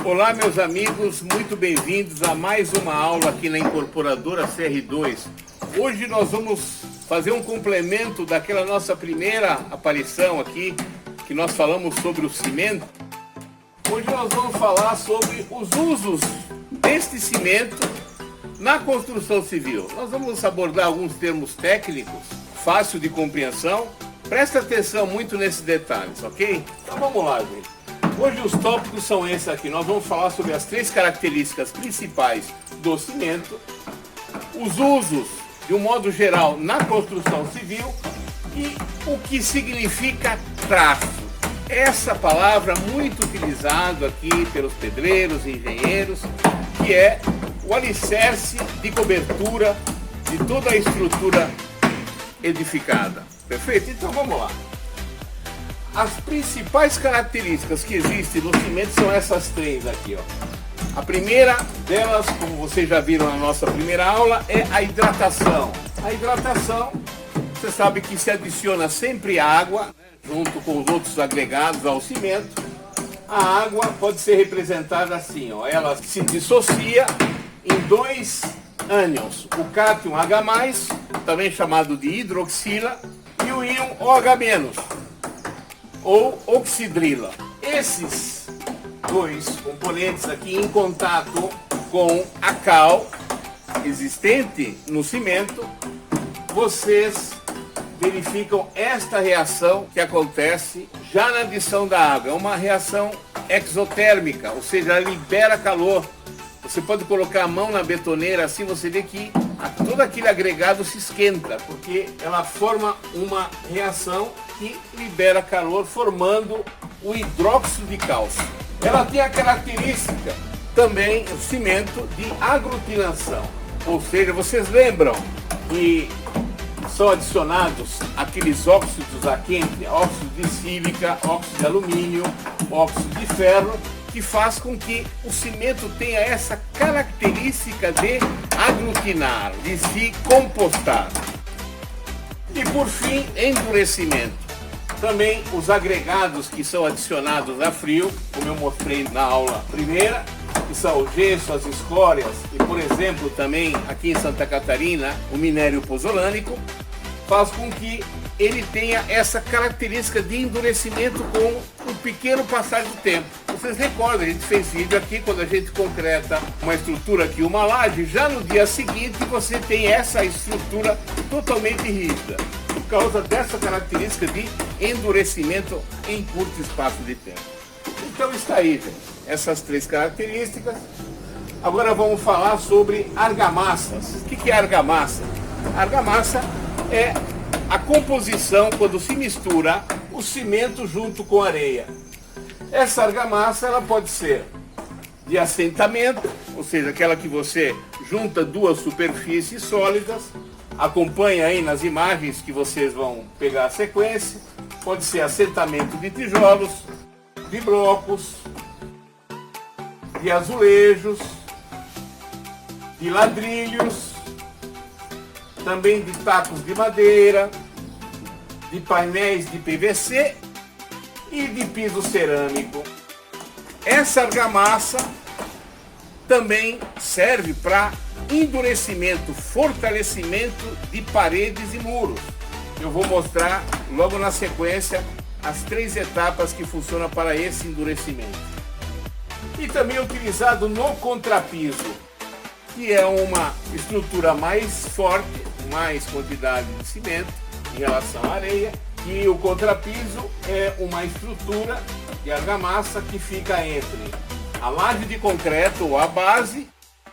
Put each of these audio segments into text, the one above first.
Olá, meus amigos, muito bem-vindos a mais uma aula aqui na Incorporadora CR2. Hoje nós vamos fazer um complemento daquela nossa primeira aparição aqui, que nós falamos sobre o cimento. Hoje nós vamos falar sobre os usos deste cimento na construção civil. Nós vamos abordar alguns termos técnicos, fácil de compreensão. Presta atenção muito nesses detalhes, ok? Então vamos lá, gente. Hoje os tópicos são esses aqui. Nós vamos falar sobre as três características principais do cimento, os usos, de um modo geral, na construção civil e o que significa traço. Essa palavra muito utilizada aqui pelos pedreiros e engenheiros, que é o alicerce de cobertura de toda a estrutura edificada. Perfeito? Então vamos lá. As principais características que existem no cimento são essas três aqui, ó. A primeira delas, como vocês já viram na nossa primeira aula, é a hidratação. A hidratação, você sabe que se adiciona sempre água, junto com os outros agregados ao cimento. A água pode ser representada assim, ó. Ela se dissocia em dois ânions, o cátion H+, também chamado de hidroxila, e o íon OH-, ou oxidrila. Esses dois componentes aqui em contato com a cal existente no cimento, vocês verificam esta reação que acontece já na adição da água. É uma reação exotérmica, ou seja, ela libera calor. Você pode colocar a mão na betoneira, assim você vê que todo aquele agregado se esquenta, porque ela forma uma reação que libera calor, formando o hidróxido de cálcio. Ela tem a característica também, o cimento, de aglutinação. Ou seja, vocês lembram que são adicionados aqueles óxidos a quente, óxido de sílica, óxido de alumínio, óxido de ferro, que faz com que o cimento tenha essa característica de aglutinar, de se compostar. E por fim, endurecimento. Também os agregados que são adicionados a frio, como eu mostrei na aula primeira, que são o gesso, as escórias e, por exemplo, também aqui em Santa Catarina, o minério pozolânico, faz com que ele tenha essa característica de endurecimento com um pequeno passar do tempo. Vocês recordam, a gente fez vídeo aqui quando a gente concreta uma estrutura aqui, uma laje, já no dia seguinte você tem essa estrutura totalmente rígida, por causa dessa característica de endurecimento em curto espaço de tempo. Então está aí, gente, essas três características. Agora vamos falar sobre argamassas. O que é argamassa? A argamassa é a composição quando se mistura o cimento junto com a areia. Essa argamassa ela pode ser de assentamento, ou seja, aquela que você junta duas superfícies sólidas, acompanha aí nas imagens que vocês vão pegar a sequência. Pode ser assentamento de tijolos, de blocos, de azulejos, de ladrilhos, também de tacos de madeira, de painéis de PVC e de piso cerâmico. Essa argamassa também serve para endurecimento, fortalecimento de paredes e muros. Eu vou mostrar logo na sequência as três etapas que funcionam para esse endurecimento. E também é utilizado no contrapiso, que é uma estrutura mais forte, mais quantidade de cimento em relação à areia, e o contrapiso é uma estrutura de argamassa que fica entre a laje de concreto ou a base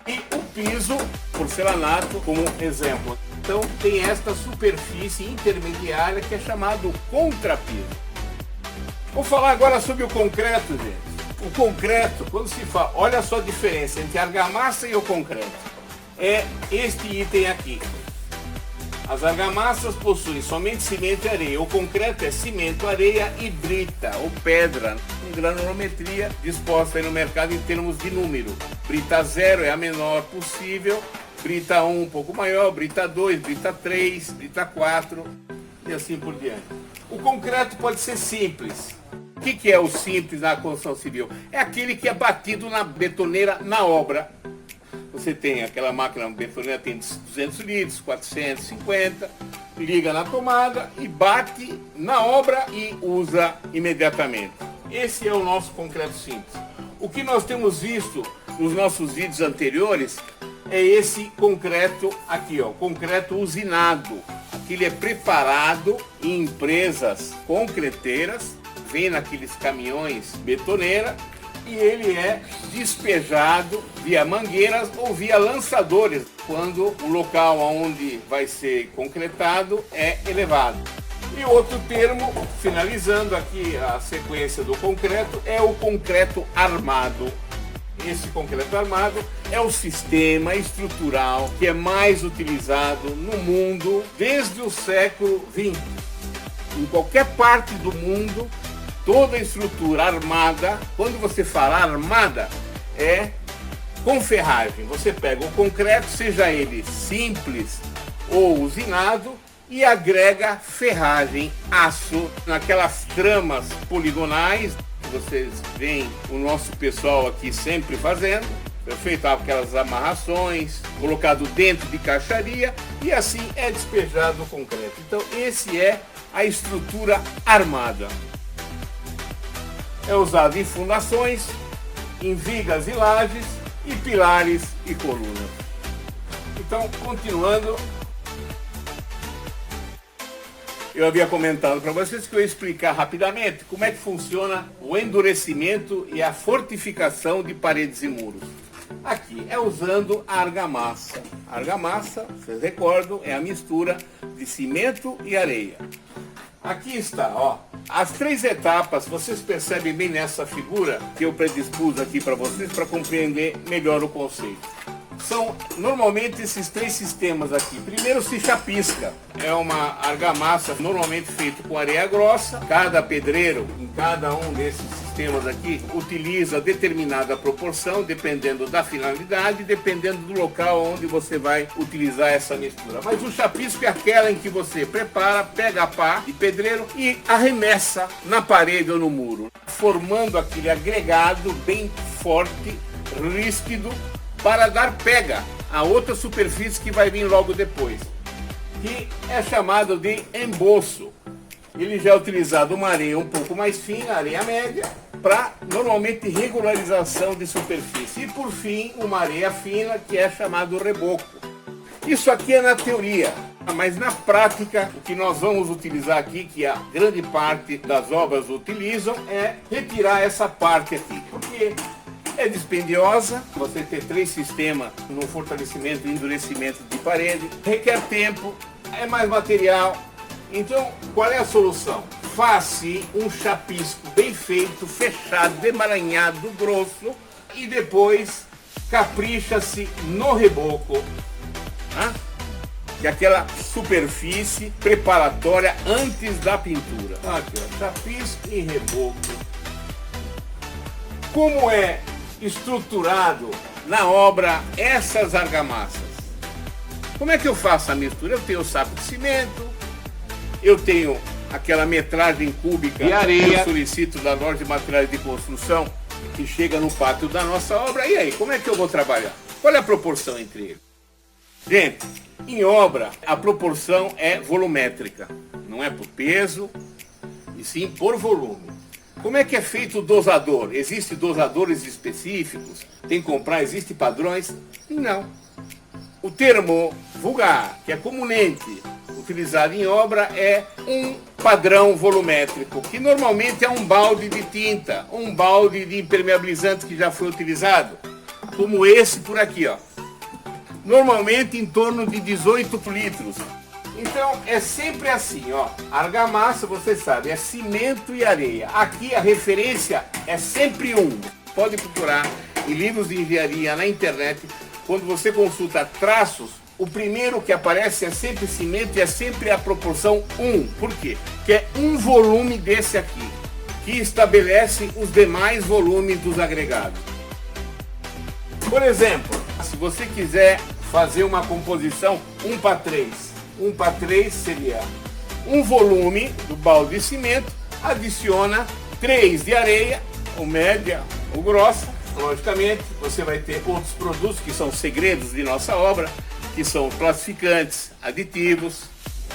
e o piso porcelanato como exemplo. Então tem esta superfície intermediária que é chamado contrapiso. Vou falar agora sobre o concreto, gente. O concreto, quando se fala, olha só a diferença entre a argamassa e o concreto. É este item aqui. As argamassas possuem somente cimento e areia. O concreto é cimento, areia e brita, ou pedra, com granulometria disposta aí no mercado em termos de número. Brita 0 é a menor possível, brita 1 um pouco maior, brita 2, brita 3, brita 4 e assim por diante. O concreto pode ser simples, que é o simples na construção civil? É aquele que é batido na betoneira na obra. Você tem aquela máquina betoneira, tem 200 litros, 450, liga na tomada e bate na obra e usa imediatamente. Esse é o nosso concreto simples. O que nós temos visto nos nossos vídeos anteriores é esse concreto aqui, ó, concreto usinado. Aquele é preparado em empresas concreteiras, vem naqueles caminhões betoneira e ele é despejado via mangueiras ou via lançadores, quando o local onde vai ser concretado é elevado. E outro termo, finalizando aqui a sequência do concreto, é o concreto armado. Esse concreto armado é o sistema estrutural que é mais utilizado no mundo desde o século XX. Em qualquer parte do mundo, toda estrutura armada, quando você fala armada, é com ferragem. Você pega o concreto, seja ele simples ou usinado, e agrega ferragem, aço, naquelas tramas poligonais que vocês veem o nosso pessoal aqui sempre fazendo. Feito aquelas amarrações, colocado dentro de caixaria e assim é despejado o concreto. Então esse é a estrutura armada. É usado em fundações, em vigas e lajes, e pilares e colunas. Então, continuando, eu havia comentado para vocês que eu ia explicar rapidamente como é que funciona o endurecimento e a fortificação de paredes e muros. Aqui é usando a argamassa. A argamassa, vocês recordam, é a mistura de cimento e areia. Aqui está, ó, as 3 etapas, vocês percebem bem nessa figura que eu predispus aqui para vocês para compreender melhor o conceito. São normalmente esses 3 sistemas aqui. Primeiro se chapisca, é uma argamassa normalmente feita com areia grossa. Cada pedreiro, em cada um desses sistemas aqui, utiliza determinada proporção, dependendo da finalidade, dependendo do local onde você vai utilizar essa mistura. Mas o chapisco é aquela em que você prepara, pega a pá de pedreiro e arremessa na parede ou no muro, formando aquele agregado bem forte, ríspido, para dar pega a outra superfície que vai vir logo depois, que é chamado de emboço. Ele já é utilizado uma areia um pouco mais fina, areia média, para normalmente regularização de superfície. E por fim, uma areia fina que é chamado reboco. Isso aqui é na teoria, mas na prática o que nós vamos utilizar aqui, que a grande parte das obras utilizam, é retirar essa parte aqui, porque é dispendiosa, você ter 3 sistemas no fortalecimento e endurecimento de parede, requer tempo, é mais material. Então, qual é a solução? Faz-se um chapisco bem feito, fechado, demaranhado, grosso, e depois capricha-se no reboco, né? Que é aquela superfície preparatória antes da pintura. Aqui, ó, chapisco e reboco. Como é estruturado na obra essas argamassas? Como é que eu faço a mistura? Eu tenho o saco de cimento, eu tenho aquela metragem cúbica de areia que eu solicito da loja de materiais de construção, que chega no pátio da nossa obra. E aí, como é que eu vou trabalhar? Qual é a proporção entre eles? Gente, em obra a proporção é volumétrica, não é por peso, e sim por volume. Como é que é feito o dosador? Existem dosadores específicos? Tem que comprar? Existem padrões? Não. O termo vulgar, que é comumente utilizado em obra, é um padrão volumétrico, que normalmente é um balde de tinta, um balde de impermeabilizante que já foi utilizado, como esse por aqui, ó. Normalmente em torno de 18 litros. Então é sempre assim, ó, argamassa, você sabe, é cimento e areia. Aqui a referência é sempre 1. Pode procurar em livros de engenharia na internet, quando você consulta traços, o primeiro que aparece é sempre cimento e é sempre a proporção 1. Por quê? Porque é um volume desse aqui, que estabelece os demais volumes dos agregados. Por exemplo, se você quiser fazer uma composição 1:3, 1:3 seria um volume do balde de cimento, adiciona 3 de areia, ou média ou grossa. Logicamente, você vai ter outros produtos que são segredos de nossa obra, que são classificantes, aditivos,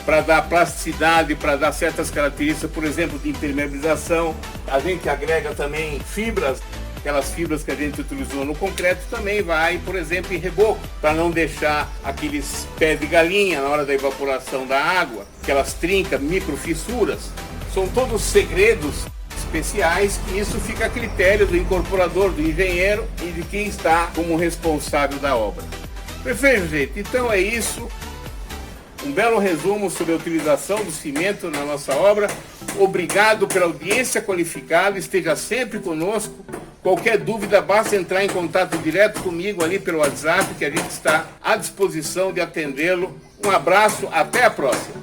para dar plasticidade, para dar certas características, por exemplo, de impermeabilização. A gente agrega também fibras, aquelas fibras que a gente utilizou no concreto também vai, por exemplo, em reboco, para não deixar aqueles pés de galinha na hora da evaporação da água, aquelas trincas, microfissuras. São todos segredos especiais que isso fica a critério do incorporador, do engenheiro e de quem está como responsável da obra. Perfeito, gente? Então é isso. Um belo resumo sobre a utilização do cimento na nossa obra. Obrigado pela audiência qualificada, esteja sempre conosco. Qualquer dúvida, basta entrar em contato direto comigo ali pelo WhatsApp, que a gente está à disposição de atendê-lo. Um abraço, até a próxima.